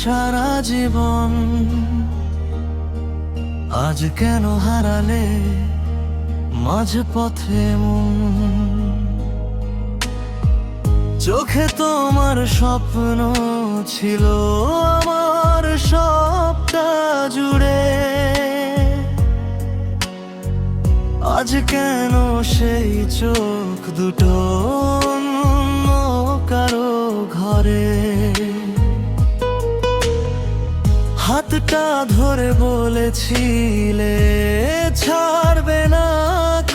সারা জীবন। আজ কেন হারালে মাঝ পথে মন? চোখে তোমার স্বপ্ন ছিল আমার সবটা জুড়ে। আজ কেন সেই চোখ দুটো অন্য কারো ঘরে? হাতটা ধরে বলেছিলে ছাড়বে না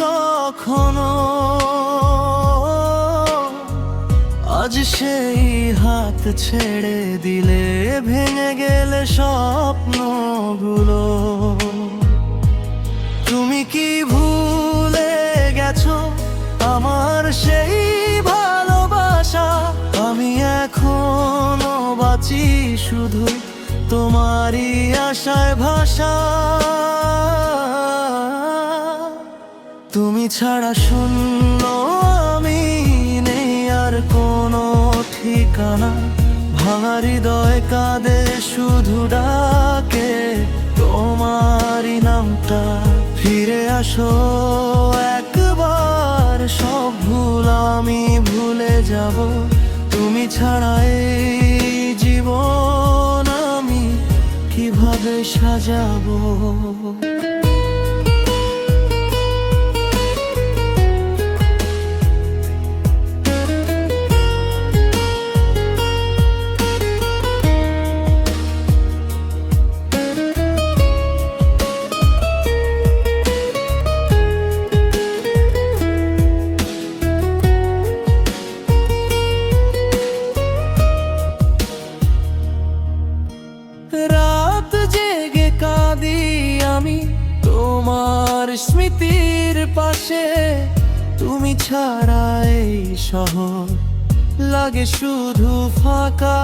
কখনো। আজ সেই হাত ছেড়ে দিলে ভেঙে গেলে স্বপ্নগুলো। তুমি কি ভুলে গেছো আমার সেই ভালোবাসা? আমি এখনো বাঁচি শুধু তোমারই আশায় ভাষা। তুমি ছাড়া শূন্য আমি, নেই আর কোনো ঠিকানা। ভাঙা হৃদয় কাঁদে শুধু ডাকে তোমারই নামটা। ফিরে আসো একবার, সব ভুল আমি ভুলে যাব। তুমি ছাড়া এই জীবন আমি কিভাবে সাজাবো? রাত জেগে কাঁদি আমি তোমার স্মৃতির পাশে। তুমি ছাড়া এই শহর লাগে শুধু ফাঁকা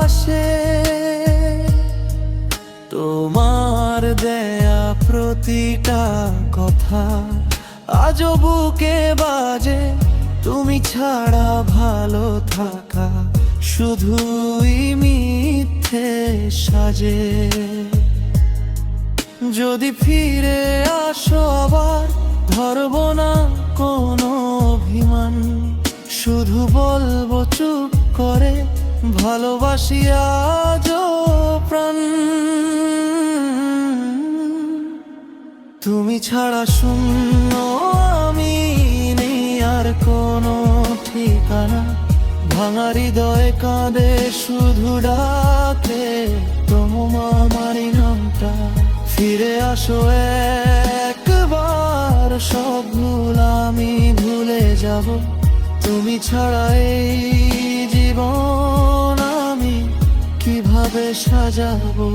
আসে। তোমার দেয়া প্রতিটা কথা আজও বুকে বাজে। তুমি ছাড়া ভালো থাকা শুধুই মিথ্যে সাজে। যদি ফিরে আসো আবার, ধরবো না কোনো অভিমান। শুধু বলবো চুপ করে ভালোবাসি আজও প্রাণ। তুমি ছাড়া শূন্য আমি, নেই আর কোনো ঠিকানা। ভাঙা হৃদয় কাঁদে শুধু ডাকে তোমারই নামটা। ফিরে আসো একবার, সব ভুল আমি ভুলে যাব। তুমি ছাড়া এই জীবন আমি কিভাবে সাজাবো?